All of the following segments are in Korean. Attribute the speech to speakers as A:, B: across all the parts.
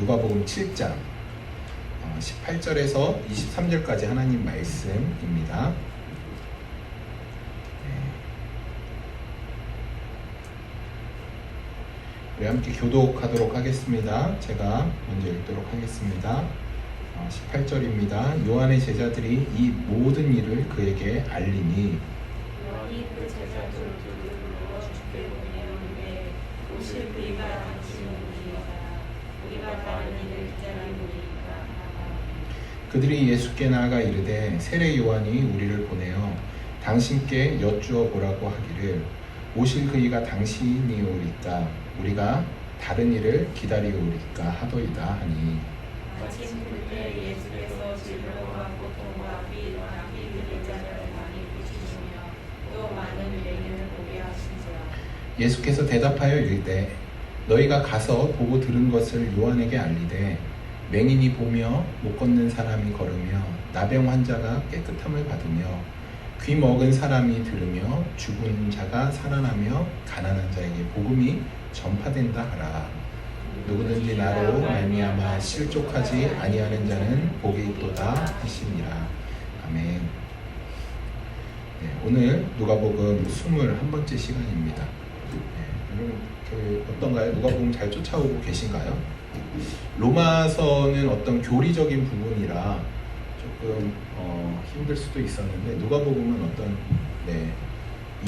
A: 누가복음 7장 18절에서 23절까지 하나님 말씀입니다. 우리 함께 교독하도록 하겠습니다. 제가 먼저 읽도록 하겠습니다. 18절입니다. 요한의 제자들이 이 모든 일을 그에게 알리니
B: 요한이 그 제자들을 불러 주께 보내오되 오실 그이가 당신이니이다. 우리가 다른 일을 기다리오리이다.
A: 그들이 예수께 나아가 이르되 세례 요한이 우리를 보내어 당신께 여쭈어 보라고 하기를 오실 그이가 당신이오리까 우리가 다른 일을 기다리오리까 하더이다 하니
B: 마침 그때 예수께서 질병과 고통과 비와 그들의 자녀를 많이 고치시며 또 많은 맹인을 보게 하신지라.
A: 예수께서 대답하여 이르되 너희가 가서 보고 들은 것을 요한에게 알리되 맹인이 보며 못 걷는 사람이 걸으며 나병 환자가 깨끗함을 받으며 귀 먹은 사람이 들으며 죽은 자가 살아나며 가난한 자에게 복음이 전파된다 하라. 누구든지 나로 말미암아 실족하지 아니하는 자는 복이 있도다 하시니라. 아멘. 오늘 누가복음 21번째 시간입니다. 여러분 어떤가요? 누가복음 잘 쫓아오고 계신가요? 로마서는 어떤 교리적인 부분이라 조금 힘들 수도 있었는데 누가복음은 어떤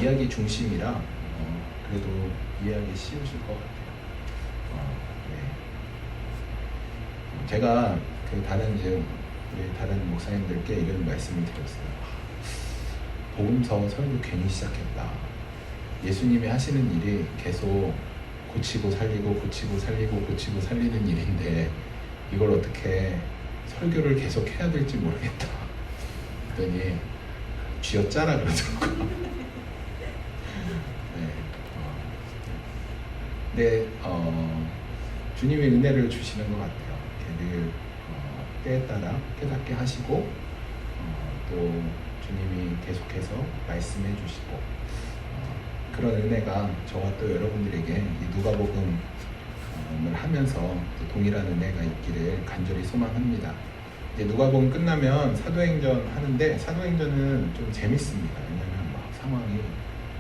A: 이야기 중심이라 그래도 이해하기 쉬우실 것 같아요. 제가 우리 다른 목사님들께 이런 말씀을 드렸어요. 복음서 설교 괜히 시작했다. 예수님이 하시는 일이 계속 고치고 살리고 고치고 살리고 고치고 살리는 일인데 이걸 어떻게 설교를 계속 해야 될지 모르겠다. 그랬더니 쥐어짜라 그러더라고요. 주님이 은혜를 주시는 것 같아요. 늘 때에 따라 깨닫게 하시고 또 주님이 계속해서 말씀해 주시고 그런 은혜가 저와 또 여러분들에게 이 누가복음을 하면서 또 동일한 은혜가 있기를 간절히 소망합니다. 이제 누가복음 끝나면 사도행전 하는데 사도행전은 좀 재밌습니다. 왜냐하면 막 상황이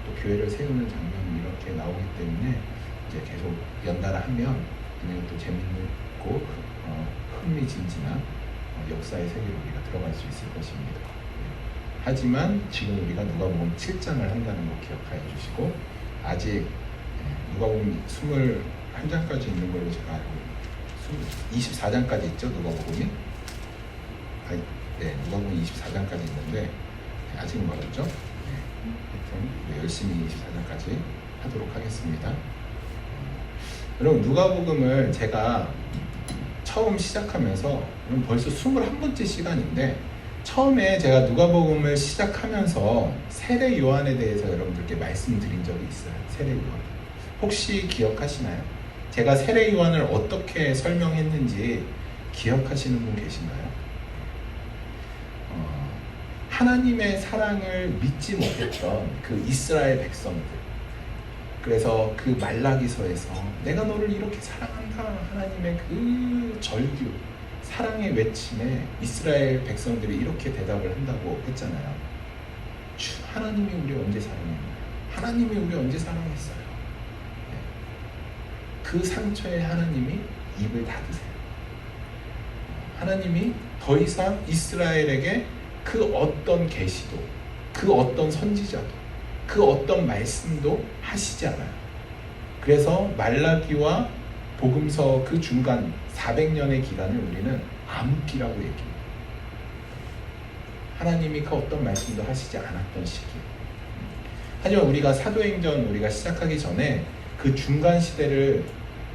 A: 또 교회를 세우는 장면이 이렇게 나오기 때문에 이제 계속 연달아 하면 그냥 또 재밌고 흥미진진한 역사의 세계로 우리가 들어갈 수 있을 것입니다. 하지만 지금 우리가 누가복음 7장을 한다는 거 기억하여 주시고 아직 누가복음 21장까지 있는 걸로 제가 알고 24장까지 있죠. 누가복음이 누가복음 24장까지 있는데 아직 멀었죠. 하여튼 열심히 24장까지 하도록 하겠습니다. 여러분 누가복음을 제가 처음 시작하면서 벌써 21번째 시간인데 처음에 제가 누가복음을 시작하면서 세례 요한에 대해서 여러분들께 말씀드린 적이 있어요. 세례 요한 혹시 기억하시나요? 제가 세례 요한을 어떻게 설명했는지 기억하시는 분 계신가요? 하나님의 사랑을 믿지 못했던 그 이스라엘 백성들, 그래서 그 말라기서에서 내가 너를 이렇게 사랑한다 하나님의 그 절규 사랑의 외침에 이스라엘 백성들이 이렇게 대답을 한다고 했잖아요. 하나님이 우리 언제 사랑했나요? 하나님이 우리 언제 사랑했어요? 그 상처에 하나님이 입을 닫으세요. 하나님이 더 이상 이스라엘에게 그 어떤 계시도 그 어떤 선지자도 그 어떤 말씀도 하시지 않아요. 그래서 말라기와 복음서 그 중간 400년의 기간을 우리는 암흑기라고 얘기해요. 하나님이 그 어떤 말씀도 하시지 않았던 시기. 하지만 우리가 사도행전 우리가 시작하기 전에 그 중간 시대를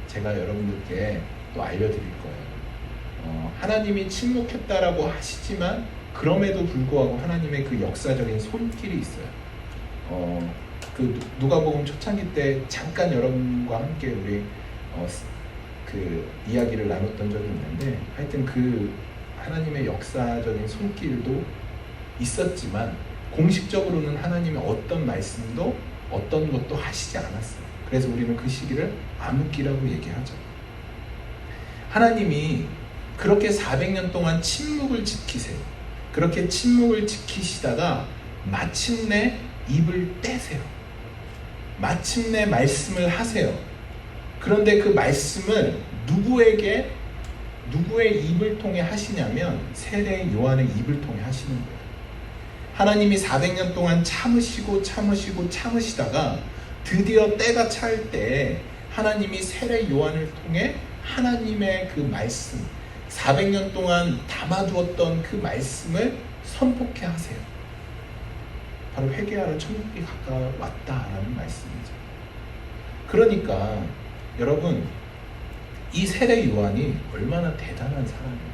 A: 제가 여러분들께 또 알려드릴 거예요. 하나님이 침묵했다라고 하시지만 그럼에도 불구하고 하나님의 그 역사적인 손길이 있어요. 그 누가복음 초창기 때 잠깐 여러분과 함께 우리 그 이야기를 나눴던 적이 있는데 하여튼 그 하나님의 역사적인 손길도 있었지만 공식적으로는 하나님의 어떤 말씀도 어떤 것도 하시지 않았어요. 그래서 우리는 그 시기를 암흑기라고 얘기하죠. 하나님이 그렇게 400년 동안 침묵을 지키세요. 그렇게 침묵을 지키시다가 마침내 입을 떼세요. 마침내 말씀을 하세요. 그런데 그 말씀을 누구의 입을 통해 하시냐면 세례 요한의 입을 통해 하시는 거예요. 하나님이 400년 동안 참으시다가 드디어 때가 찰 때 하나님이 세례 요한을 통해 하나님의 그 말씀, 400년 동안 담아두었던 그 말씀을 선포케 하세요. 바로 회개하라 천국이 가까웠다라는 말씀이죠. 그러니까 여러분, 이 세례 요한이 얼마나 대단한 사람이에요.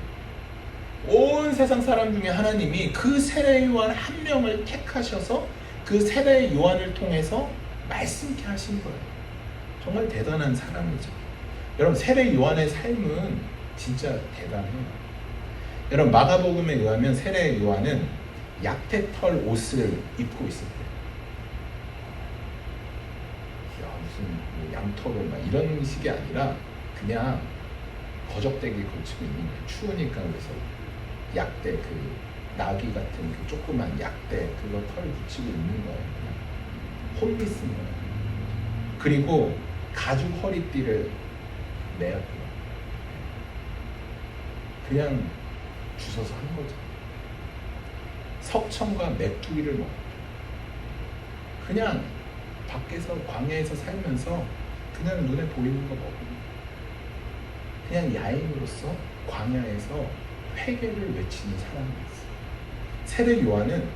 A: 온 세상 사람 중에 하나님이 그 세례 요한 한 명을 택하셔서 그 세례 요한을 통해서 말씀케 하신 거예요. 정말 대단한 사람이죠. 여러분, 세례 요한의 삶은 진짜 대단해요. 여러분, 마가복음에 의하면 세례 요한은 약태털 옷을 입고 있었대요. 무슨 양털을 막 이런 식이 아니라 그냥 거적대기 걸치고 있는 거예요. 추우니까. 그래서 약대, 그 나귀 같은 그 조그만 약대 그거 털 붙이고 있는 거예요. 그냥 홈리스인 거예요. 그리고 가죽 허리띠를 매었고요. 그냥 주워서 한 거죠. 석청과 메뚜기를 먹었고, 그냥 밖에서 광야에서 살면서 그냥 눈에 보이는 거 먹고, 그냥 야인으로서 광야에서 회개를 외치는 사람이었어요. 세례 요한은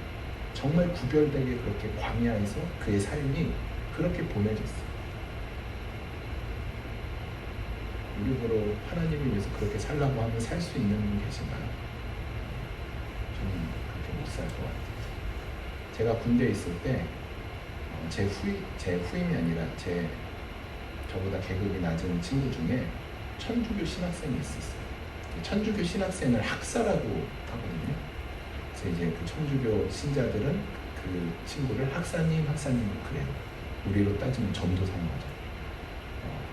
A: 정말 구별되게 그렇게 광야에서 그의 삶이 그렇게 보내졌어요. 우리 보러 하나님을 위해서 그렇게 살라고 하면 살 수 있는 분 계신가요? 저는 그렇게 못 살 것 같아요. 제가 군대에 있을 때 제 후임이 아니라 저보다 계급이 낮은 친구 중에 천주교 신학생이 있었어요. 천주교 신학생을 학사라고 하거든요. 그래서 이제 그 천주교 신자들은 그 친구를 학사님 그래요. 우리로 따지면 전도사인 거죠.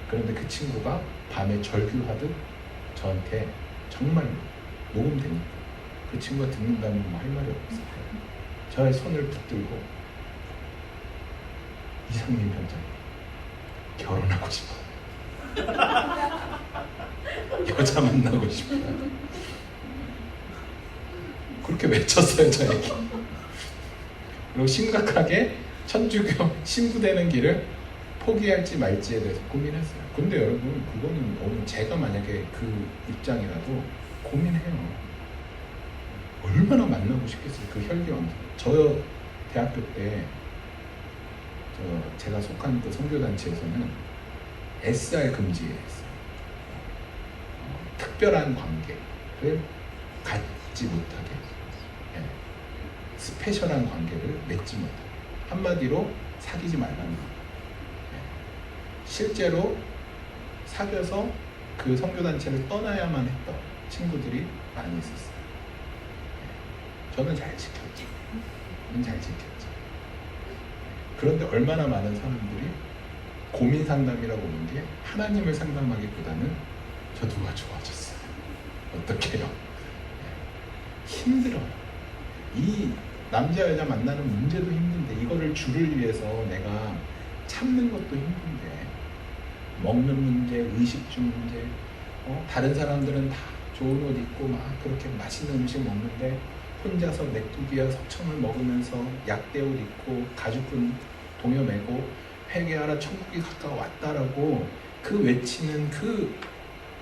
A: 그런데 그 친구가 밤에 절규하듯 저한테 정말로 녹음되니까 그 친구가 듣는다면 뭐 할 말이 없어요. 저의 손을 붙들고, 이상민 편장 결혼하고 싶어. 여자 만나고 싶어. 그렇게 외쳤어요, 저에게. 그리고 심각하게 천주교 신부 되는 길을 포기할지 말지에 대해서 고민했어요. 근데 여러분, 그거는 제가 만약에 그 입장이라도 고민해요. 얼마나 만나고 싶겠어요, 그 혈기왕성. 저 대학교 때 제가 속한 그 선교단체에서는 SR 금지했어요. 특별한 관계를 갖지 못하게, 스페셜한 관계를 맺지 못하게, 한마디로 사귀지 말라는 거예요. 실제로 사귀어서 그 선교단체를 떠나야만 했던 친구들이 많이 있었어요. 저는 잘 지켰죠. 그런데 얼마나 많은 사람들이 고민 상담이라고 오는 게 하나님을 상담하기보다는 저 누가 좋아졌어요. 어떻게 해요? 힘들어요. 이 남자 여자 만나는 문제도 힘든데 이거를 주를 위해서 내가 참는 것도 힘든데, 먹는 문제, 의식주 문제, 다른 사람들은 다 좋은 옷 입고 막 그렇게 맛있는 음식 먹는데 혼자서 메뚜기와 석청을 먹으면서 약대 옷 입고 가죽끈 동여 매고 회개하라 천국이 가까웠다라고 그 외치는 그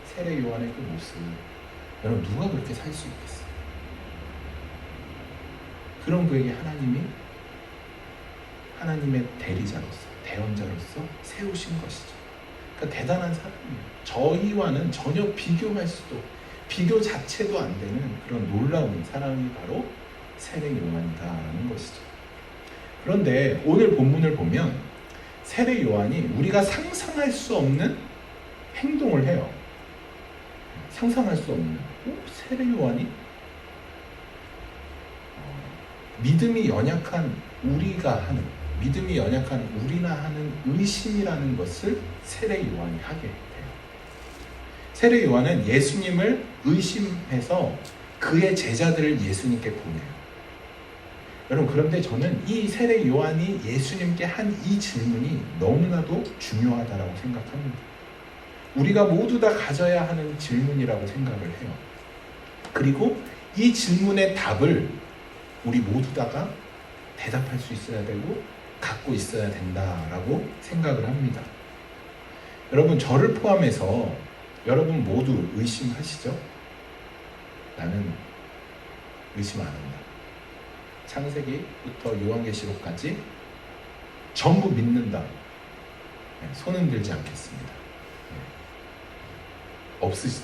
A: 세례 요한의 그 모습, 여러분 누가 그렇게 살 수 있겠어요? 그런 그에게 하나님이 하나님의 대리자로서, 대언자로서 세우신 것이죠. 그러니까 대단한 사람이에요. 저희와는 전혀 비교 자체도 안 되는 그런 놀라운 사람이 바로 세례 요한이다라는 것이죠. 그런데 오늘 본문을 보면 세례 요한이 우리가 상상할 수 없는 행동을 해요. 상상할 수 없는. 세례 요한이 믿음이 연약한 우리나 하는 의심이라는 것을 세례 요한이 하게 돼요. 세례 요한은 예수님을 의심해서 그의 제자들을 예수님께 보내요. 여러분, 그런데 저는 이 세례 요한이 예수님께 한 이 질문이 너무나도 중요하다고 생각합니다. 우리가 모두 다 가져야 하는 질문이라고 생각을 해요. 그리고 이 질문의 답을 우리 모두 다가 대답할 수 있어야 되고 갖고 있어야 된다라고 생각을 합니다. 여러분, 저를 포함해서 여러분 모두 의심하시죠? 나는 의심 안 한다. 창세기부터 요한계시록까지 전부 믿는다. 손은 들지 않겠습니다. 없으시.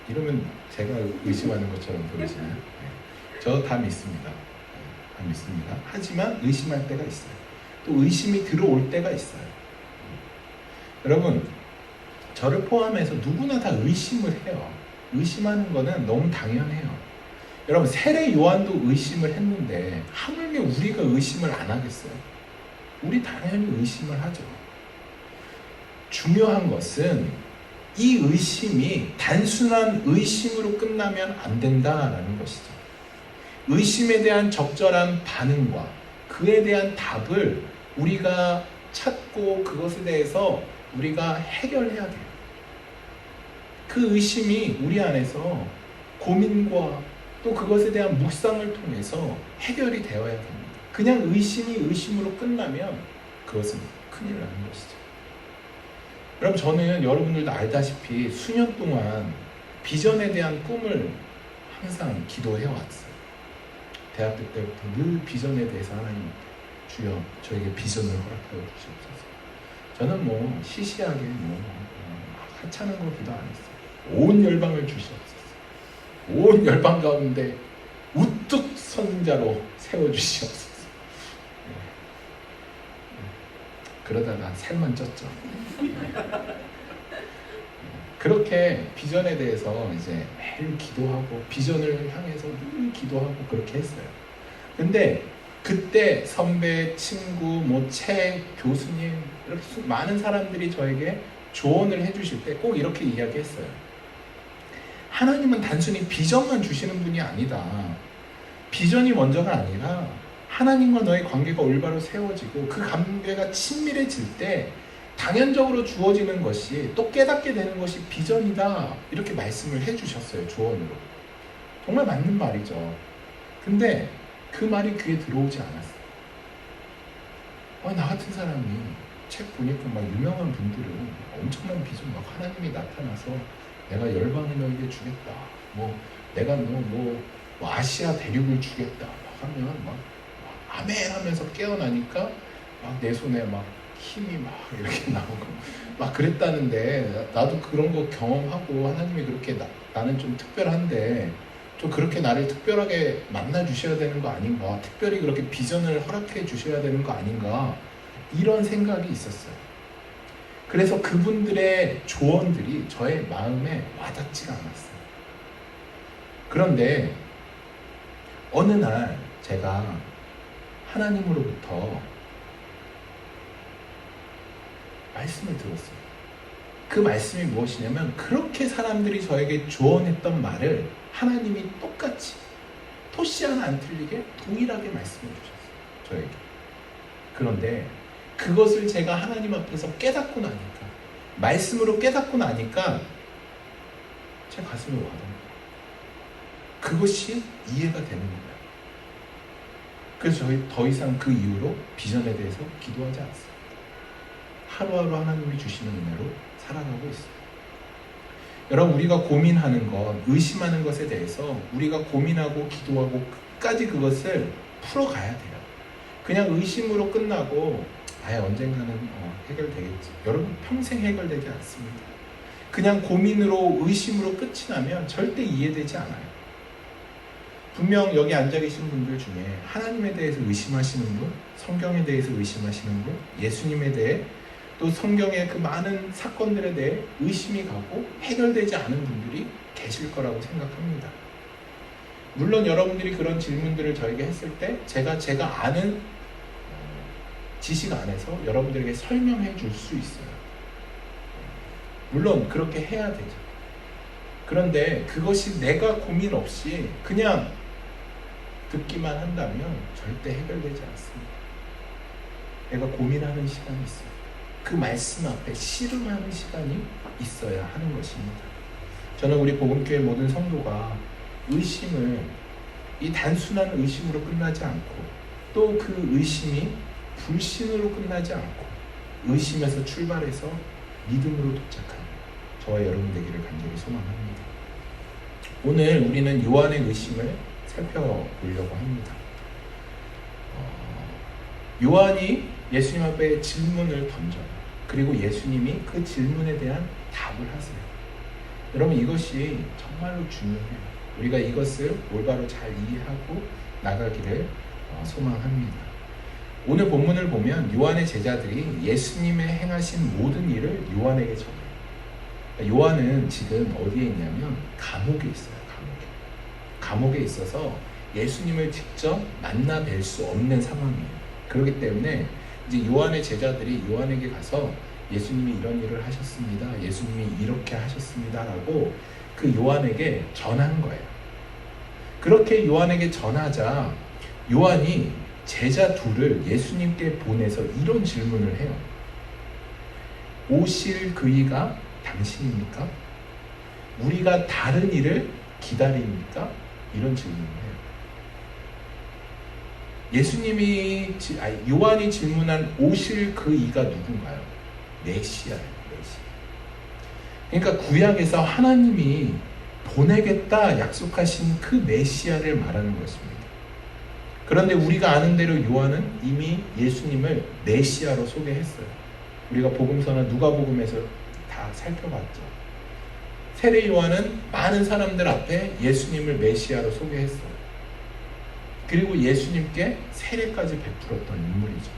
A: 이러면 제가 의심하는 것처럼 보이시나요? 저 다 믿습니다. 다 믿습니다. 하지만 의심할 때가 있어요. 또 의심이 들어올 때가 있어요. 여러분, 저를 포함해서 누구나 다 의심을 해요. 의심하는 거는 너무 당연해요. 여러분, 세례 요한도 의심을 했는데 하물며 우리가 의심을 안 하겠어요? 우리 당연히 의심을 하죠. 중요한 것은 이 의심이 단순한 의심으로 끝나면 안 된다라는 것이죠. 의심에 대한 적절한 반응과 그에 대한 답을 우리가 찾고 그것에 대해서 우리가 해결해야 돼요. 그 의심이 우리 안에서 고민과 또 그것에 대한 묵상을 통해서 해결이 되어야 됩니다. 그냥 의심이 의심으로 끝나면 그것은 큰일 나는 것이죠. 여러분, 저는 여러분들도 알다시피 수년 동안 비전에 대한 꿈을 항상 기도해 왔어요. 대학교 때부터 늘 비전에 대해서 하나님, 주여 저에게 비전을 허락하여 주시옵소서. 저는 뭐 시시하게 하찮은 거 기도 안 했어요. 온 열방을 주시옵소서. 온 열방 가운데 우뚝 선 자로 세워주시옵소서. 그러다가 살만 쪘죠. 그렇게 비전에 대해서 이제 매일 기도하고 비전을 향해서 늘 기도하고 그렇게 했어요. 근데 그때 선배, 친구, 책, 교수님 이렇게 많은 사람들이 저에게 조언을 해주실 때 꼭 이렇게 이야기했어요. 하나님은 단순히 비전만 주시는 분이 아니다. 비전이 먼저가 아니라 하나님과 너의 관계가 올바로 세워지고 그 관계가 친밀해질 때 당연적으로 주어지는 것이 또 깨닫게 되는 것이 비전이다. 이렇게 말씀을 해주셨어요. 조언으로. 정말 맞는 말이죠. 근데 그 말이 귀에 들어오지 않았어요. 나 같은 사람이 책 보니까 막 유명한 분들은 엄청난 비전, 막 하나님이 나타나서 내가 열방을 너에게 주겠다. 내가 아시아 대륙을 주겠다. 막 하면 막 아멘 하면서 깨어나니까 막 내 손에 막 힘이 막 이렇게 나오고 막 그랬다는데, 나도 그런 거 경험하고 하나님이 그렇게 나는 좀 특별한데 좀 그렇게 나를 특별하게 만나 주셔야 되는 거 아닌가, 특별히 그렇게 비전을 허락해 주셔야 되는 거 아닌가, 이런 생각이 있었어요. 그래서 그분들의 조언들이 저의 마음에 와닿지가 않았어요. 그런데 어느 날 제가 하나님으로부터 말씀을 들었어요. 그 말씀이 무엇이냐면, 그렇게 사람들이 저에게 조언했던 말을 하나님이 똑같이 토시 하나 안 틀리게 동일하게 말씀해 주셨어요. 저에게. 그런데 그것을 제가 하나님 앞에서 깨닫고 나니까, 말씀으로 깨닫고 나니까 제 가슴에 와닿아요. 그것이 이해가 되는 거예요. 그래서 저희 더 이상 그 이후로 비전에 대해서 기도하지 않습니다. 하루하루 하나님이 주시는 은혜로 살아가고 있어요. 여러분, 우리가 고민하는 것, 의심하는 것에 대해서 우리가 고민하고 기도하고 끝까지 그것을 풀어가야 돼요. 그냥 의심으로 끝나고 언젠가는 해결되겠지. 여러분, 평생 해결되지 않습니다. 그냥 고민으로 의심으로 끝이 나면 절대 이해되지 않아요. 분명 여기 앉아 계신 분들 중에 하나님에 대해서 의심하시는 분, 성경에 대해서 의심하시는 분, 예수님에 대해, 또 성경의 그 많은 사건들에 대해 의심이 가고 해결되지 않은 분들이 계실 거라고 생각합니다. 물론 여러분들이 그런 질문들을 저에게 했을 때 제가 아는 지식 안에서 여러분들에게 설명해 줄 수 있어요. 물론 그렇게 해야 되죠. 그런데 그것이 내가 고민 없이 그냥 듣기만 한다면 절대 해결되지 않습니다. 내가 고민하는 시간이 있어요. 그 말씀 앞에 씨름하는 시간이 있어야 하는 것입니다. 저는 우리 복음교회 모든 성도가 의심을 이 단순한 의심으로 끝나지 않고 또 그 의심이 불신으로 끝나지 않고 의심에서 출발해서 믿음으로 도착하는 저와 여러분 되기를 간절히 소망합니다. 오늘 우리는 요한의 의심을 살펴보려고 합니다. 요한이 예수님 앞에 질문을 던져요. 그리고 예수님이 그 질문에 대한 답을 하세요. 여러분, 이것이 정말로 중요해요. 우리가 이것을 올바로 잘 이해하고 나가기를 소망합니다. 오늘 본문을 보면 요한의 제자들이 예수님의 행하신 모든 일을 요한에게 전해요. 요한은 지금 어디에 있냐면 감옥에 있어요. 감옥에 있어서 예수님을 직접 만나 뵐 수 없는 상황이에요. 그렇기 때문에 이제 요한의 제자들이 요한에게 가서 예수님이 이런 일을 하셨습니다. 예수님이 이렇게 하셨습니다. 라고 그 요한에게 전한 거예요. 그렇게 요한에게 전하자 요한이 제자 둘을 예수님께 보내서 이런 질문을 해요. 오실 그이가 당신입니까? 우리가 다른 일을 기다립니까? 이런 질문을 해요. 요한이 질문한 오실 그 이가 누군가요? 메시아예요. 그러니까 구약에서 하나님이 보내겠다 약속하신 그 메시아를 말하는 것입니다. 그런데 우리가 아는 대로 요한은 이미 예수님을 메시아로 소개했어요. 우리가 복음서나 누가복음에서 다 살펴봤죠. 세례 요한은 많은 사람들 앞에 예수님을 메시아로 소개했어요. 그리고 예수님께 세례까지 베풀었던 인물이죠.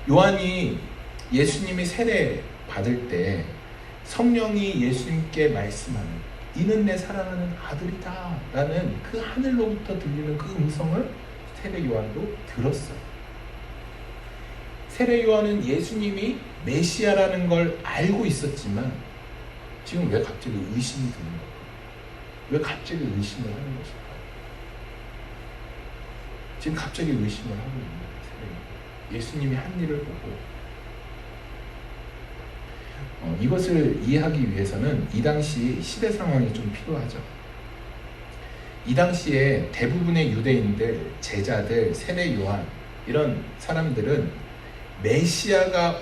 A: 요한이 예수님이 세례 받을 때 성령이 예수님께 말씀하는 이는 내 사랑하는 아들이다 라는 그 하늘로부터 들리는 그 음성을 세례 요한도 들었어요. 세례 요한은 예수님이 메시아라는 걸 알고 있었지만 지금 왜 갑자기 의심이 드는 걸까요? 왜 갑자기 의심을 하는 것일까요? 지금 갑자기 의심을 하고 있는 거예요. 예수님이 한 일을 보고 이것을 이해하기 위해서는 이 당시 시대 상황이 좀 필요하죠. 이 당시에 대부분의 유대인들, 제자들, 세례 요한 이런 사람들은 메시아가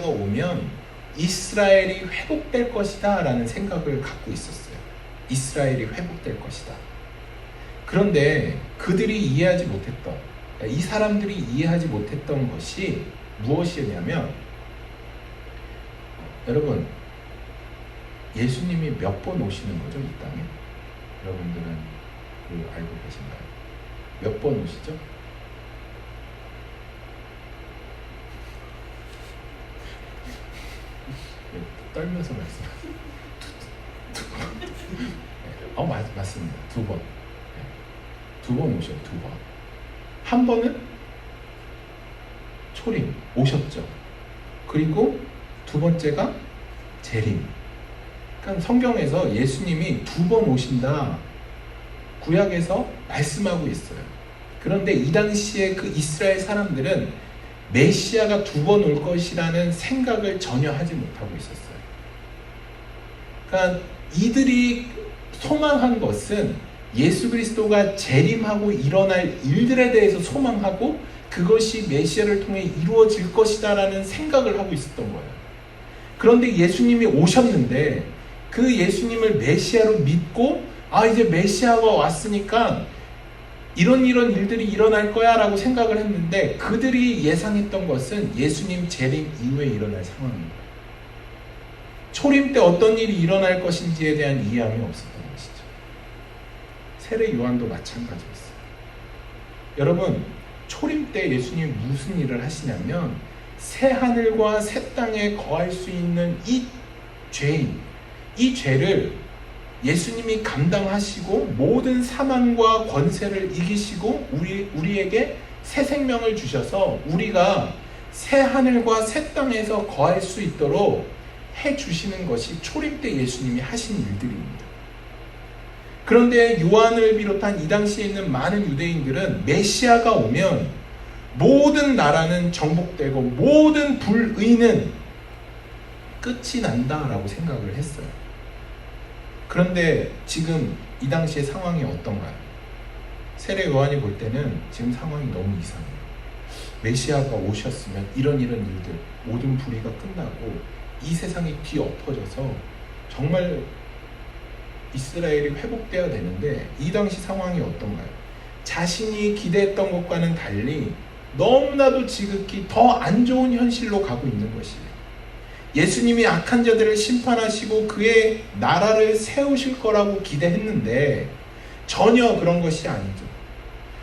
A: 오면 이스라엘이 회복될 것이다 라는 생각을 갖고 있었어요. 이스라엘이 회복될 것이다. 그런데 그들이 이해하지 못했던, 이 사람들이 이해하지 못했던 것이 무엇이었냐면, 여러분, 예수님이 몇 번 오시는 거죠, 이 땅에? 여러분들은 알고 계신가요? 몇 번 오시죠? 떨면서 말씀하세요. 맞습니다. 두 번. 두 번 오셔요. 두 번. 한 번은 초림 오셨죠. 그리고 두 번째가 재림. 그러니까 성경에서 예수님이 두 번 오신다 구약에서 말씀하고 있어요. 그런데 이 당시에 그 이스라엘 사람들은 메시아가 두 번 올 것이라는 생각을 전혀 하지 못하고 있었어요. 그러니까 이들이 소망한 것은 예수 그리스도가 재림하고 일어날 일들에 대해서 소망하고 그것이 메시아를 통해 이루어질 것이다 라는 생각을 하고 있었던 거예요. 그런데 예수님이 오셨는데 그 예수님을 메시아로 믿고 이제 메시아가 왔으니까 이런 일들이 일어날 거야 라고 생각을 했는데 그들이 예상했던 것은 예수님 재림 이후에 일어날 상황입니다. 초림 때 어떤 일이 일어날 것인지에 대한 이해함이 없었던 것이죠. 세례 요한도 마찬가지였어요. 여러분, 초림 때 예수님이 무슨 일을 하시냐면 새 하늘과 새 땅에 거할 수 있는 이 죄를 예수님이 감당하시고 모든 사망과 권세를 이기시고 우리에게 새 생명을 주셔서 우리가 새 하늘과 새 땅에서 거할 수 있도록 해주시는 것이 초림 때 예수님이 하신 일들입니다. 그런데 요한을 비롯한 이 당시에 있는 많은 유대인들은 메시아가 오면 모든 나라는 정복되고 모든 불의는 끝이 난다라고 생각을 했어요. 그런데 지금 이 당시의 상황이 어떤가요? 세례 요한이 볼 때는 지금 상황이 너무 이상해요. 메시아가 오셨으면 이런 일들, 모든 불의가 끝나고 이 세상이 뒤엎어져서 정말 이스라엘이 회복되어야 되는데 이 당시 상황이 어떤가요? 자신이 기대했던 것과는 달리 너무나도 지극히 더 안 좋은 현실로 가고 있는 것이에요. 예수님이 악한 자들을 심판하시고 그의 나라를 세우실 거라고 기대했는데 전혀 그런 것이 아니죠.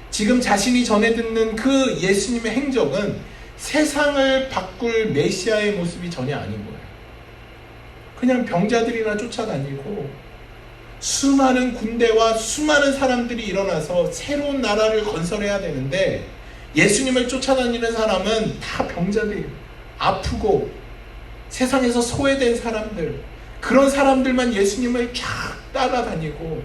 A: 지금 자신이 전해 듣는 그 예수님의 행적은 세상을 바꿀 메시아의 모습이 전혀 아닌 거예요. 그냥 병자들이나 쫓아다니고 수많은 군대와 수많은 사람들이 일어나서 새로운 나라를 건설해야 되는데 예수님을 쫓아다니는 사람은 다 병자들, 아프고 세상에서 소외된 사람들, 그런 사람들만 예수님을 쫙 따라다니고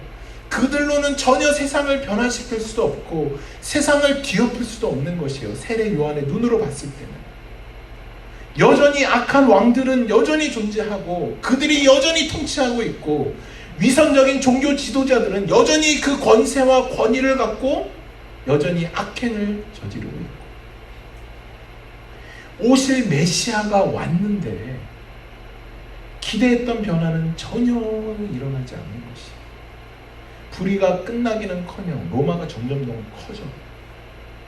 A: 그들로는 전혀 세상을 변화시킬 수도 없고 세상을 뒤엎을 수도 없는 것이에요. 세례 요한의 눈으로 봤을 때는. 여전히 악한 왕들은 여전히 존재하고 그들이 여전히 통치하고 있고 위선적인 종교 지도자들은 여전히 그 권세와 권위를 갖고 여전히 악행을 저지르고 있고 오실 메시아가 왔는데 기대했던 변화는 전혀 일어나지 않는 것이 불의가 끝나기는커녕 로마가 점점 더 커져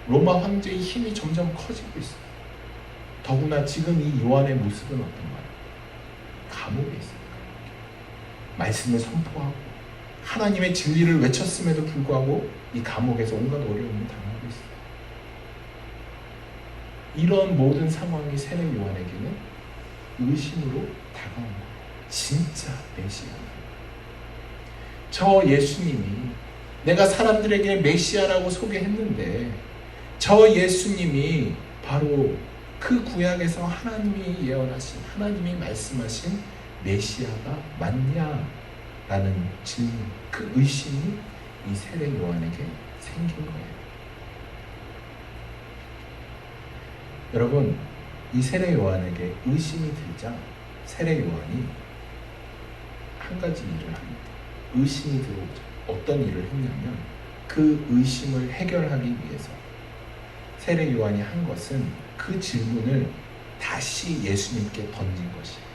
A: 로마 황제의 힘이 점점 커지고 있어요. 더구나 지금 이 요한의 모습은 어떤가요? 감옥에 있습니다. 말씀을 선포하고 하나님의 진리를 외쳤음에도 불구하고 이 감옥에서 온갖 어려움을 당하고 있어요. 이런 모든 상황이 세례 요한에게는 의심으로 다가온 거예요. 진짜 메시아가. 저 예수님이 내가 사람들에게 메시아라고 소개했는데 저 예수님이 바로 그 구약에서 하나님이 예언하신 하나님이 말씀하신 메시아가 맞냐라는 질문, 그 의심이 이 세례 요한에게 생긴 거예요. 여러분, 이 세례 요한에게 의심이 들자 세례 요한이 한 가지 일을 합니다. 의심이 들어오죠. 어떤 일을 했냐면 그 의심을 해결하기 위해서 세례 요한이 한 것은 그 질문을 다시 예수님께 던진 것이에요.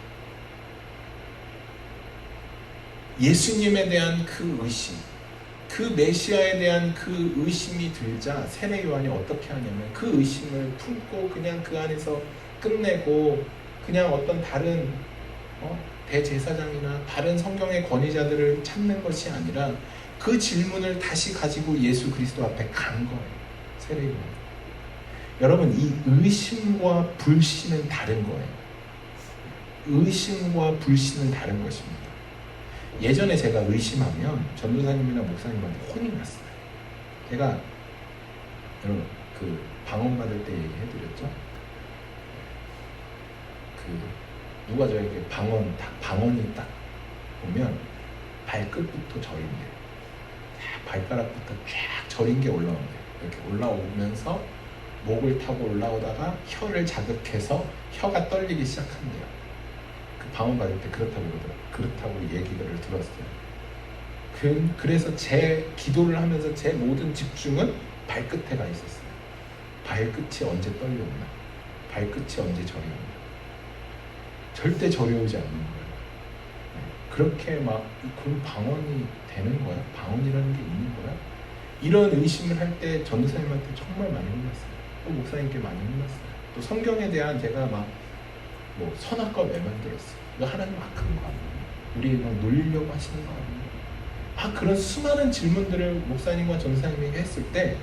A: 예수님에 대한 그 의심, 그 메시아에 대한 그 의심이 들자 세례 요한이 어떻게 하냐면 그 의심을 품고 그냥 그 안에서 끝내고 그냥 어떤 다른 대제사장이나 다른 성경의 권위자들을 찾는 것이 아니라 그 질문을 다시 가지고 예수 그리스도 앞에 간 거예요. 세례 요한. 여러분, 이 의심과 불신은 다른 거예요. 의심과 불신은 다른 것입니다. 예전에 제가 의심하면 전도사님이나 목사님한테 혼이 났어요. 제가 여러분 그 방언 받을 때 얘기해드렸죠. 그 누가 저에게 방언이 딱 보면 발끝부터 저린대요. 발가락부터 쫙 저린 게 올라온대요. 이렇게 올라오면서 목을 타고 올라오다가 혀를 자극해서 혀가 떨리기 시작한대요. 그 방언 받을 때 그렇다고 그러더라고요. 그렇다고 얘기를 들었어요. 그래서 제 기도를 하면서 제 모든 집중은 발끝에 가 있었어요. 발끝이 언제 떨려오나, 발끝이 언제 저려오나. 절대 저려오지 않는 거예요. 그렇게 막 그럼 방언이 되는 거야? 방언이라는 게 있는 거야? 이런 의심을 할 때 전도사님한테 정말 많이 혼났어요. 또 목사님께 많이 혼났어요. 또 성경에 대한 제가 막 뭐 선악과 왜 만들었어? 이거 하나님 악한 거 아니에요? 우리 막 놀리려고 하시는 거 아니에요? 그런 수많은 질문들을 목사님과 전도사님에게 했을 때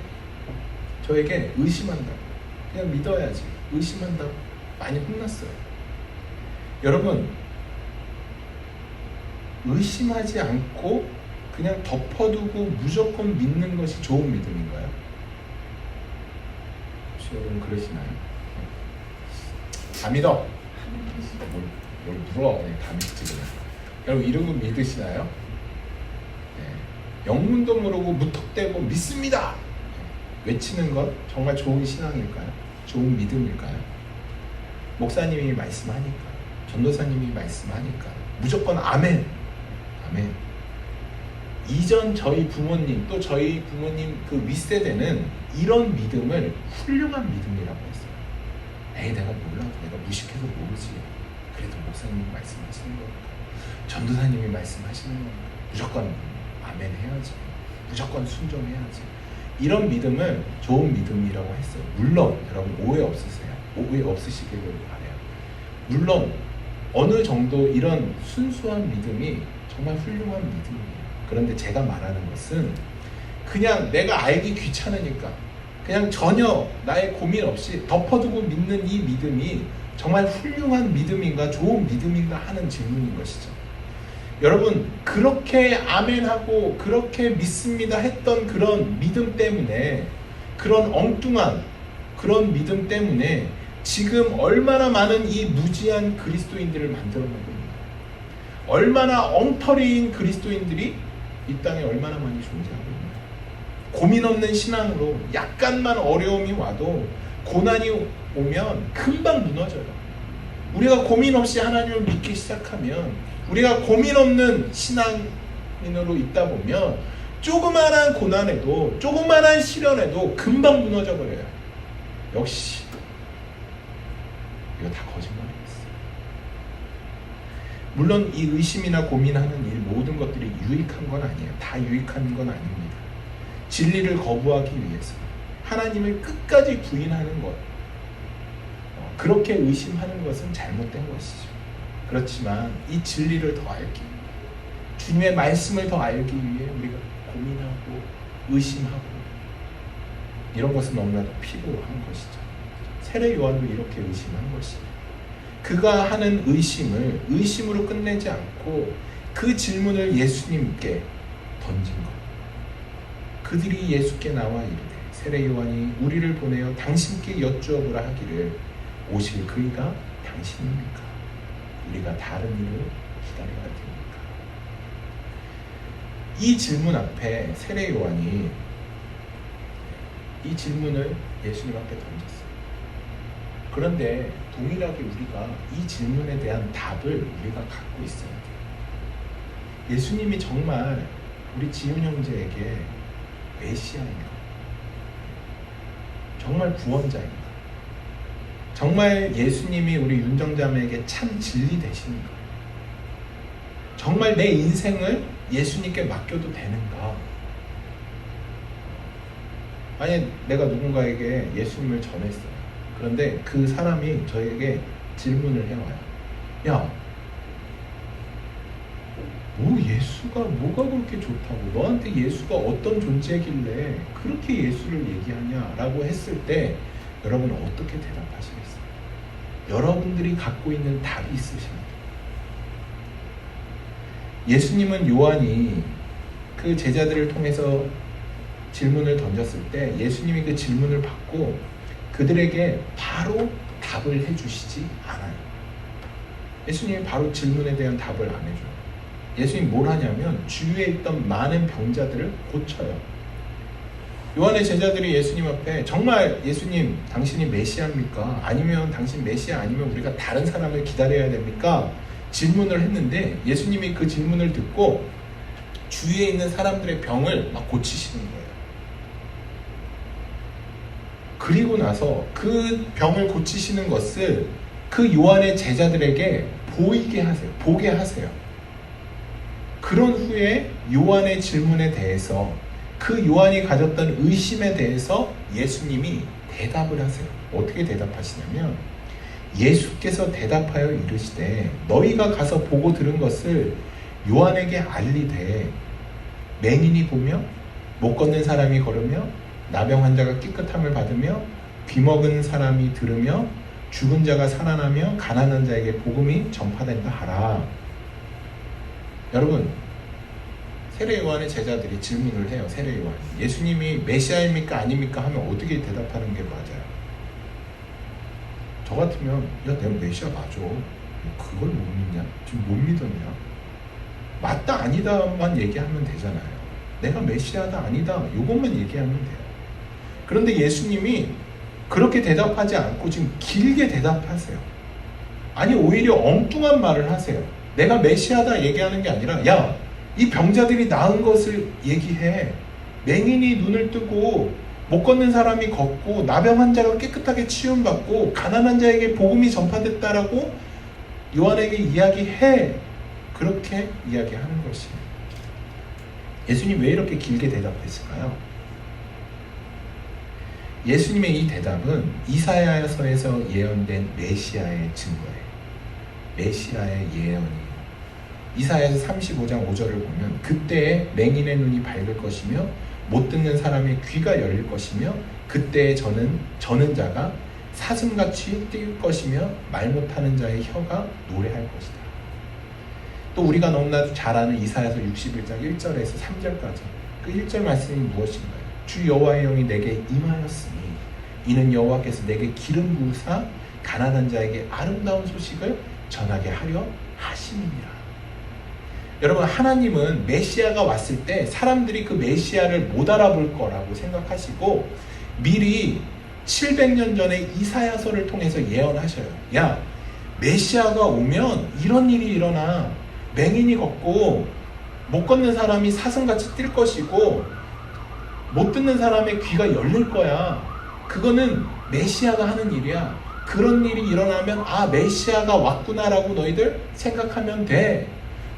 A: 저에게 의심한다고, 그냥 믿어야지, 의심한다고 많이 혼났어요. 여러분, 의심하지 않고 그냥 덮어두고 무조건 믿는 것이 좋은 믿음인가요? 혹시 여러분 그러시나요? 다 믿어. 뭘 물어. 다 믿지 그냥. 여러분 이런 거 믿으시나요? 네. 영문도 모르고 무턱대고 믿습니다. 네. 외치는 것 정말 좋은 신앙일까요? 좋은 믿음일까요? 목사님이 말씀하니까, 전도사님이 말씀하니까 무조건 아멘. 아멘. 이전 저희 부모님 또 저희 부모님 그 윗세대는 이런 믿음을 훌륭한 믿음이라고 했어요. 에이 내가 몰라, 내가 무식해서 모르지. 그래도 목사님이 말씀하시는 거니까, 전도사님이 말씀하시는 거니까 무조건 아멘 해야지, 무조건 순종해야지. 이런 믿음을 좋은 믿음이라고 했어요. 물론 여러분 오해 없으시길 바라요. 물론 어느 정도 이런 순수한 믿음이 정말 훌륭한 믿음이에요. 그런데 제가 말하는 것은 그냥 내가 알기 귀찮으니까 그냥 전혀 나의 고민 없이 덮어두고 믿는 이 믿음이 정말 훌륭한 믿음인가 좋은 믿음인가 하는 질문인 것이죠. 여러분 그렇게 아멘하고 그렇게 믿습니다 했던 그런 믿음 때문에, 그런 엉뚱한 그런 믿음 때문에 지금 얼마나 많은 이 무지한 그리스도인들을 만들어 놓은 겁니다. 얼마나 엉터리인 그리스도인들이 이 땅에 얼마나 많이 존재하고 있나요? 고민 없는 신앙으로 약간만 어려움이 와도, 고난이 오면 금방 무너져요. 우리가 고민 없이 하나님을 믿기 시작하면, 우리가 고민 없는 신앙인으로 있다 보면 조그만한 고난에도, 조그만한 시련에도 금방 무너져 버려요. 역시 이거 다 거짓말이었어요. 물론 이 의심이나 고민하는 일 모든 것들이 유익한 건 아니에요. 다 유익한 건 아닙니다. 진리를 거부하기 위해서 하나님을 끝까지 부인하는 것, 그렇게 의심하는 것은 잘못된 것이죠. 그렇지만 이 진리를 더 알기 위해, 주님의 말씀을 더 알기 위해 우리가 고민하고 의심하고 이런 것은 너무나도 필요한 것이죠. 세례 요한도 이렇게 의심한 것이에요. 그가 하는 의심을 의심으로 끝내지 않고 그 질문을 예수님께 던진 것. 그들이 예수께 나와 이르되 세례 요한이 우리를 보내어 당신께 여쭈어보라 하기를 오실 그이가 당신입니까? 우리가 다른 일을 기다려야 됩니까? 이 질문 앞에 세례 요한이 이 질문을 예수님 앞에 던졌어요. 그런데 동일하게 우리가 이 질문에 대한 답을 우리가 갖고 있어야 돼요. 예수님이 정말 우리 지훈 형제에게 메시아인가? 정말 구원자인가? 정말 예수님이 우리 윤정자매에게 참 진리 되시는가? 정말 내 인생을 예수님께 맡겨도 되는가? 만약 내가 누군가에게 예수님을 전했어요. 그런데 그 사람이 저에게 질문을 해와요. 야, 예수가 뭐가 그렇게 좋다고, 너한테 예수가 어떤 존재길래 그렇게 예수를 얘기하냐 라고 했을 때 여러분은 어떻게 대답하시겠어요? 여러분들이 갖고 있는 답이 있으십니다. 예수님은 요한이 그 제자들을 통해서 질문을 던졌을 때 예수님이 그 질문을 받고 그들에게 바로 답을 해주시지 않아요. 예수님이 바로 질문에 대한 답을 안 해줘요. 예수님이 뭘 하냐면 주위에 있던 많은 병자들을 고쳐요. 요한의 제자들이 예수님 앞에 정말 예수님 당신이 메시아입니까? 아니면 당신 메시아 아니면 우리가 다른 사람을 기다려야 됩니까? 질문을 했는데 예수님이 그 질문을 듣고 주위에 있는 사람들의 병을 막 고치시는 거예요. 그리고 나서 그 병을 고치시는 것을 그 요한의 제자들에게 보이게 하세요. 보게 하세요. 그런 후에 요한의 질문에 대해서, 그 요한이 가졌던 의심에 대해서 예수님이 대답을 하세요. 어떻게 대답하시냐면 예수께서 대답하여 이르시되 너희가 가서 보고 들은 것을 요한에게 알리되 맹인이 보며 못 걷는 사람이 걸으며 나병 환자가 깨끗함을 받으며 귀먹은 사람이 들으며 죽은 자가 살아나며 가난한 자에게 복음이 전파된다 하라. 여러분, 세례 요한의 제자들이 질문을 해요. 세례 요한, 예수님이 메시아입니까 아닙니까 하면 어떻게 대답하는 게 맞아요? 저 같으면 야 내가 메시아 맞아, 그걸 못 믿냐? 지금 못 믿었냐? 맞다 아니다만 얘기하면 되잖아요. 내가 메시아다 아니다 이것만 얘기하면 돼요. 그런데 예수님이 그렇게 대답하지 않고 지금 길게 대답하세요. 아니 오히려 엉뚱한 말을 하세요. 내가 메시아다 얘기하는 게 아니라 야, 이 병자들이 나은 것을 얘기해. 맹인이 눈을 뜨고 못 걷는 사람이 걷고 나병 환자가 깨끗하게 치유받고 가난한 자에게 복음이 전파됐다라고 요한에게 이야기해. 그렇게 이야기하는 것이에요. 예수님 왜 이렇게 길게 대답했을까요? 예수님의 이 대답은 이사야서에서 예언된 메시아의 증거예요. 메시아의 예언이에요. 이사야서 35장 5절을 보면 그때에 맹인의 눈이 밝을 것이며 못 듣는 사람의 귀가 열릴 것이며 그때에 저는 자가 사슴같이 뛸 것이며 말 못하는 자의 혀가 노래할 것이다. 또 우리가 너무나도 잘 아는 이사야서 61장 1절에서 3절까지 그 1절 말씀이 무엇인가요? 주 여호와의 영이 내게 임하였으니 이는 여호와께서 내게 기름 부으사 가난한 자에게 아름다운 소식을 전하게 하려 하심이니라. 여러분, 하나님은 메시아가 왔을 때 사람들이 그 메시아를 못 알아볼 거라고 생각하시고 미리 700년 전에 이사야서를 통해서 예언하셔요. 야, 메시아가 오면 이런 일이 일어나. 맹인이 걷고 못 걷는 사람이 사슴같이 뛸 것이고 못 듣는 사람의 귀가 열릴 거야. 그거는 메시아가 하는 일이야. 그런 일이 일어나면 아, 메시아가 왔구나라고 너희들 생각하면 돼.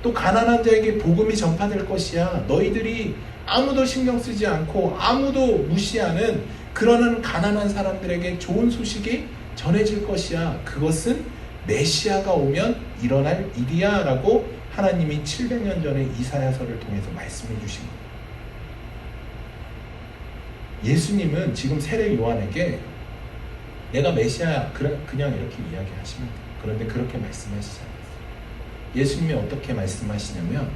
A: 또 가난한 자에게 복음이 전파될 것이야. 너희들이 아무도 신경 쓰지 않고 아무도 무시하는 그러는 가난한 사람들에게 좋은 소식이 전해질 것이야. 그것은 메시아가 오면 일어날 일이야 라고 하나님이 700년 전에 이사야서를 통해서 말씀해 주신 거예요. 예수님은 지금 세례 요한에게 내가 메시아야 그냥 이렇게 이야기하시면 돼요. 그런데 그렇게 말씀하시지 않았어요. 예수님이 어떻게 말씀하시냐면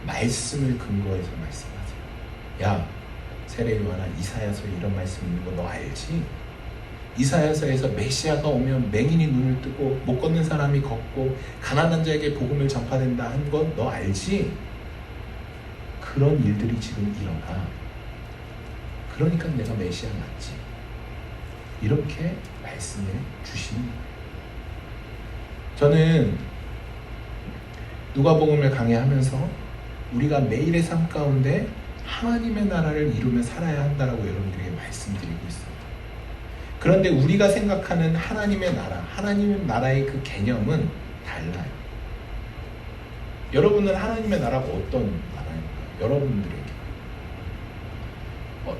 A: 말씀을 근거해서 말씀하세요. 야, 세례 요한아, 이사야서에 이런 말씀 있는 거 너 알지? 이사야서에서 메시아가 오면 맹인이 눈을 뜨고 못 걷는 사람이 걷고 가난한 자에게 복음을 전파된다 한 건 너 알지? 그런 일들이 지금 일어나. 그러니까 내가 메시아 맞지. 이렇게 말씀해 주시는 거예요. 저는 누가복음을 강의하면서 우리가 매일의 삶 가운데 하나님의 나라를 이루며 살아야 한다라고 여러분들에게 말씀드리고 있습니다. 그런데 우리가 생각하는 하나님의 나라, 하나님의 나라의 그 개념은 달라요. 여러분은 하나님의 나라가 어떤 나라인가요? 여러분들에게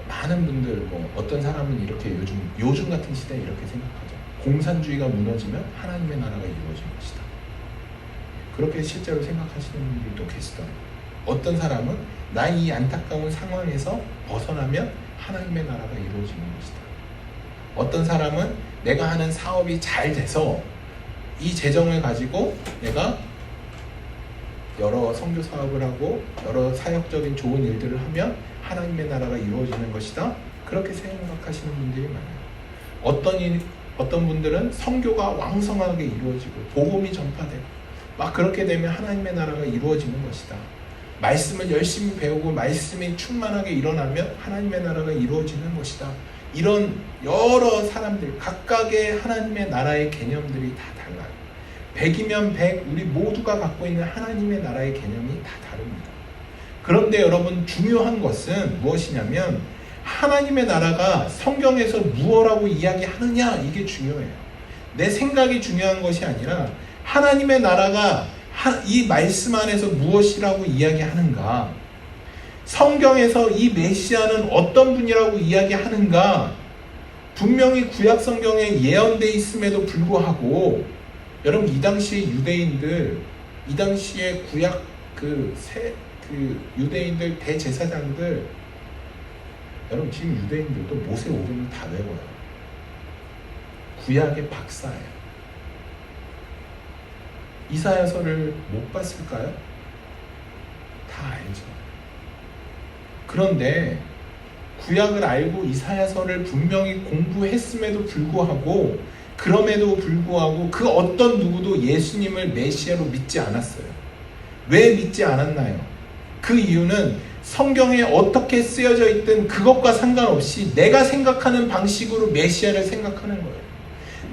A: 많은 분들 어떤 사람은 이렇게 요즘 같은 시대에 이렇게 생각하죠. 공산주의가 무너지면 하나님의 나라가 이루어진 것이다. 그렇게 실제로 생각하시는 분들도 계시더라고요. 어떤 사람은 나 이 안타까운 상황에서 벗어나면 하나님의 나라가 이루어지는 것이다. 어떤 사람은 내가 하는 사업이 잘 돼서 이 재정을 가지고 내가 여러 선교 사업을 하고 여러 사역적인 좋은 일들을 하면 하나님의 나라가 이루어지는 것이다. 그렇게 생각하시는 분들이 많아요. 어떤 분들은 선교가 왕성하게 이루어지고 복음이 전파되고 막 그렇게 되면 하나님의 나라가 이루어지는 것이다. 말씀을 열심히 배우고 말씀이 충만하게 일어나면 하나님의 나라가 이루어지는 것이다. 이런 여러 사람들 각각의 하나님의 나라의 개념들이 다 달라요. 100이면 100 우리 모두가 갖고 있는 하나님의 나라의 개념이 다 다릅니다. 그런데 여러분 중요한 것은 무엇이냐면 하나님의 나라가 성경에서 무엇라고 이야기하느냐 이게 중요해요. 내 생각이 중요한 것이 아니라 하나님의 나라가 이 말씀 안에서 무엇이라고 이야기하는가, 성경에서 이 메시아는 어떤 분이라고 이야기하는가, 분명히 구약 성경에 예언되어 있음에도 불구하고 여러분 이 당시의 유대인들, 이 당시의 구약 유대인들 대제사장들, 여러분 지금 유대인들도 모세 오경을 다 외워요. 구약의 박사예요. 이사야서를 못 봤을까요? 다 알죠. 그런데 구약을 알고 이사야서를 분명히 공부했음에도 불구하고 그럼에도 불구하고 그 어떤 누구도 예수님을 메시아로 믿지 않았어요. 왜 믿지 않았나요? 그 이유는 성경에 어떻게 쓰여져 있든 그것과 상관없이 내가 생각하는 방식으로 메시아를 생각하는 거예요.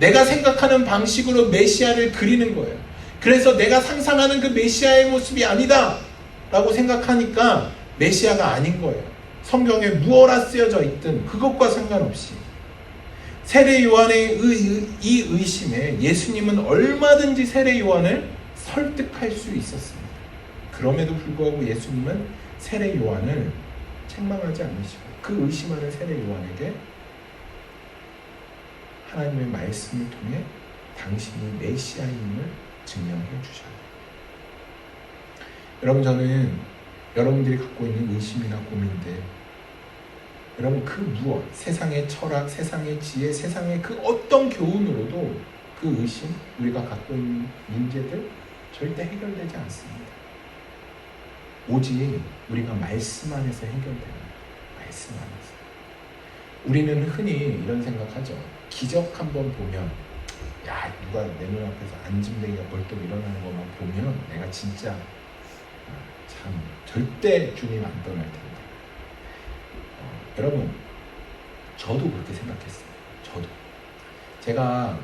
A: 내가 생각하는 방식으로 메시아를 그리는 거예요. 그래서 내가 상상하는 그 메시아의 모습이 아니다 라고 생각하니까 메시아가 아닌 거예요. 성경에 무엇라 쓰여져 있든 그것과 상관없이. 세례 요한의 이 의심에 예수님은 얼마든지 세례 요한을 설득할 수 있었습니다. 그럼에도 불구하고 예수님은 세례 요한을 책망하지 않으시고 그 의심하는 세례 요한에게 하나님의 말씀을 통해 당신이 메시아임을 증명해 주셔요. 여러분, 저는 여러분들이 갖고 있는 의심이나 고민들, 여러분 그 무엇, 세상의 철학, 세상의 지혜, 세상의 그 어떤 교훈으로도 그 의심, 우리가 갖고 있는 문제들 절대 해결되지 않습니다. 오직 우리가 말씀 안에서 해결되는 거예요. 말씀 안에서. 우리는 흔히 이런 생각하죠. 기적 한번 보면, 야, 누가 내 눈앞에서 안짐승이가 벌떡 일어나는 것만 보면 내가 진짜 참 절대 주님 안 떠날 텐데. 여러분, 저도 그렇게 생각했어요. 저도. 제가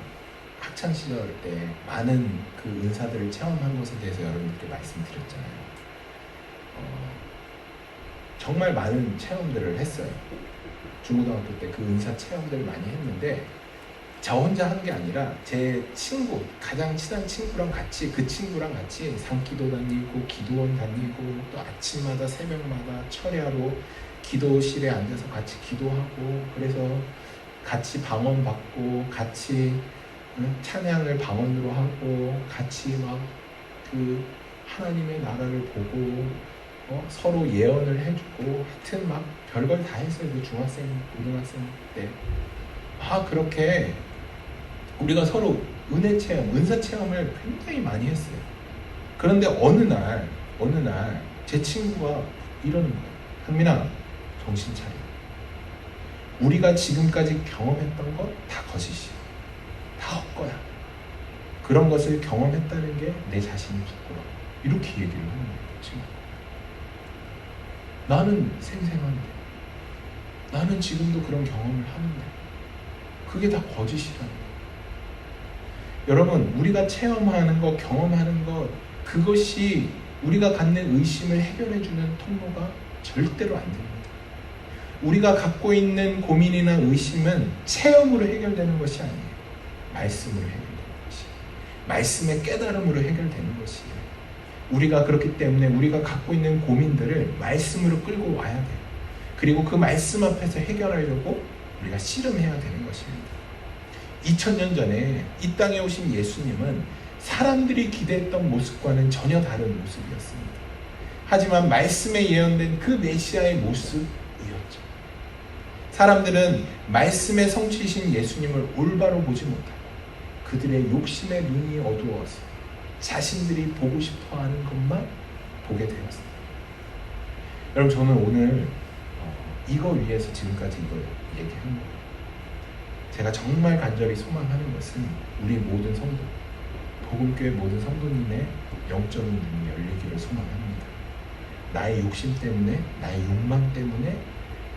A: 학창시절 때 많은 그 은사들을 체험한 것에 대해서 여러분들께 말씀드렸잖아요. 정말 많은 체험들을 했어요. 중고등학교 때 그 은사 체험들을 많이 했는데 저 혼자 한 게 아니라 제 친구, 가장 친한 친구랑 같이, 그 친구랑 같이 산기도 다니고 기도원 다니고 또 아침마다 새벽마다 철야로 기도실에 앉아서 같이 기도하고, 그래서 같이 방언 받고 같이 찬양을 방언으로 하고 같이 막 그 하나님의 나라를 보고 서로 예언을 해주고, 하여튼 막 별걸 다 했어요. 그 중학생, 고등학생 때. 그렇게 우리가 서로 은혜 체험, 은사 체험을 굉장히 많이 했어요. 그런데 어느 날 제 친구가 이러는 거예요. 현민아, 정신 차려. 우리가 지금까지 경험했던 것 다 거짓이야. 다 헛거야. 그런 것을 경험했다는 게 내 자신이 부끄러워. 이렇게 얘기를 하는 거예요, 지금. 나는 생생한데, 나는 지금도 그런 경험을 하는데, 그게 다 거짓이라는 거예요. 여러분, 우리가 체험하는 것, 경험하는 것, 그것이 우리가 갖는 의심을 해결해주는 통로가 절대로 안 됩니다. 우리가 갖고 있는 고민이나 의심은 체험으로 해결되는 것이 아니에요. 말씀으로 해결되는 것이, 말씀의 깨달음으로 해결되는 것이에요. 우리가 그렇기 때문에 우리가 갖고 있는 고민들을 말씀으로 끌고 와야 돼요. 그리고 그 말씀 앞에서 해결하려고 우리가 씨름해야 되는 것입니다. 2000년 전에 이 땅에 오신 예수님은 사람들이 기대했던 모습과는 전혀 다른 모습이었습니다. 하지만 말씀에 예언된 그 메시아의 모습이었죠. 사람들은 말씀의 성취이신 예수님을 올바로 보지 못하고 그들의 욕심의 눈이 어두워서 자신들이 보고 싶어하는 것만 보게 되었습니다. 여러분, 저는 오늘 이거 위해서 지금까지 이걸 얘기한 거예요. 제가 정말 간절히 소망하는 것은 우리 모든 성도, 복음교회 모든 성도님의 영적인 눈이 열리기를 소망합니다. 나의 욕심 때문에, 나의 욕망 때문에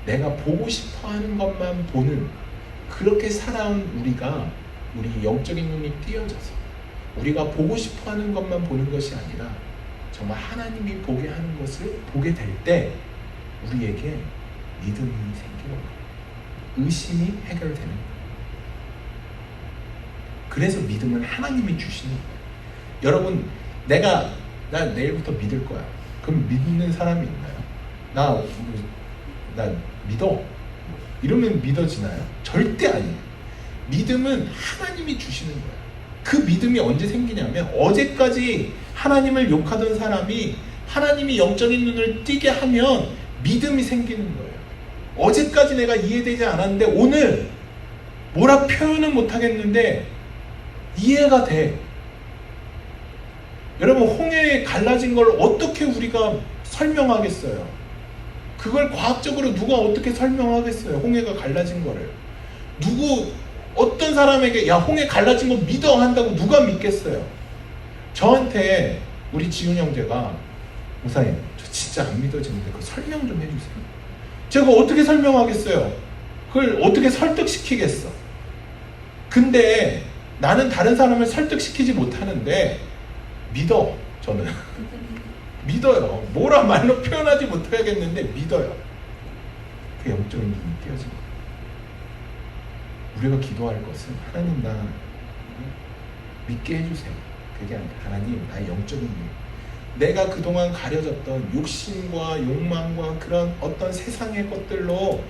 A: 내가 보고 싶어하는 것만 보는, 그렇게 살아온 우리가, 우리 영적인 눈이 띄어져서 우리가 보고 싶어하는 것만 보는 것이 아니라 정말 하나님이 보게 하는 것을 보게 될 때 우리에게 믿음이 생기고 의심이 해결되는 거예요. 그래서 믿음은 하나님이 주시는 거예요. 여러분, 나 내일부터 믿을 거야. 그럼 믿는 사람이 있나요? 나 믿어. 이러면 믿어지나요? 절대 아니에요. 믿음은 하나님이 주시는 거예요. 그 믿음이 언제 생기냐면, 어제까지 하나님을 욕하던 사람이 하나님이 영적인 눈을 띄게 하면 믿음이 생기는 거예요. 어제까지 내가 이해되지 않았는데 오늘 뭐라 표현은 못하겠는데 이해가 돼. 여러분, 홍해에 갈라진 걸 어떻게 우리가 설명하겠어요? 그걸 과학적으로 누가 어떻게 설명하겠어요? 홍해가 갈라진 거를. 누구 어떤 사람에게 야 홍해 갈라진 거 믿어 한다고 누가 믿겠어요? 저한테 우리 지훈 형제가 목사님 저 진짜 안 믿어지는데 그 설명 좀 해주세요. 제가 어떻게 설명하겠어요? 그걸 어떻게 설득시키겠어? 근데 나는 다른 사람을 설득시키지 못하는데 믿어. 저는 믿어요. 뭐라 말로 표현하지 못하겠는데 믿어요. 그 영적인 눈이 띄어진 거예요. 우리가 기도할 것은 하나님 나 믿게 해주세요. 그게 아니라 하나님 나의 영적인 눈, 내가 그동안 가려졌던 욕심과 욕망과 그런 어떤 세상의 것들로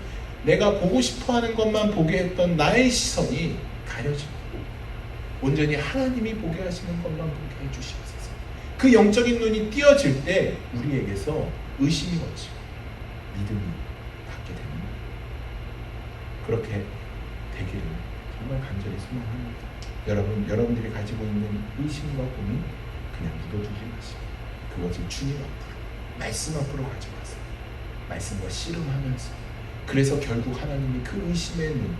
A: 내가 보고 싶어하는 것만 보게 했던 나의 시선이 가려지고 온전히 하나님이 보게 하시는 것만 보게 해주시옵소서. 그 영적인 눈이 띄어질 때 우리에게서 의심이 걷히고 믿음이 갖게 됩니다. 그렇게 되기를 정말 간절히 소망합니다. 여러분들이 가지고 있는 의심과 고민 그냥 묻어두지 마시고 그것을 주님 앞으로, 말씀 앞으로 가져가서 말씀과 씨름하면서, 그래서 결국 하나님이 그 의심의 눈,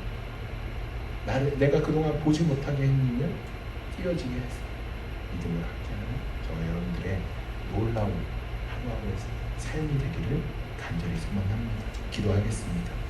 A: 내가 그동안 보지 못하게 했는 눈을 띄어지게 해서 믿음을 갖게 하는 저와 여러분들의 놀라운 하루하루의 삶이 되기를 간절히 소망합니다. 기도하겠습니다.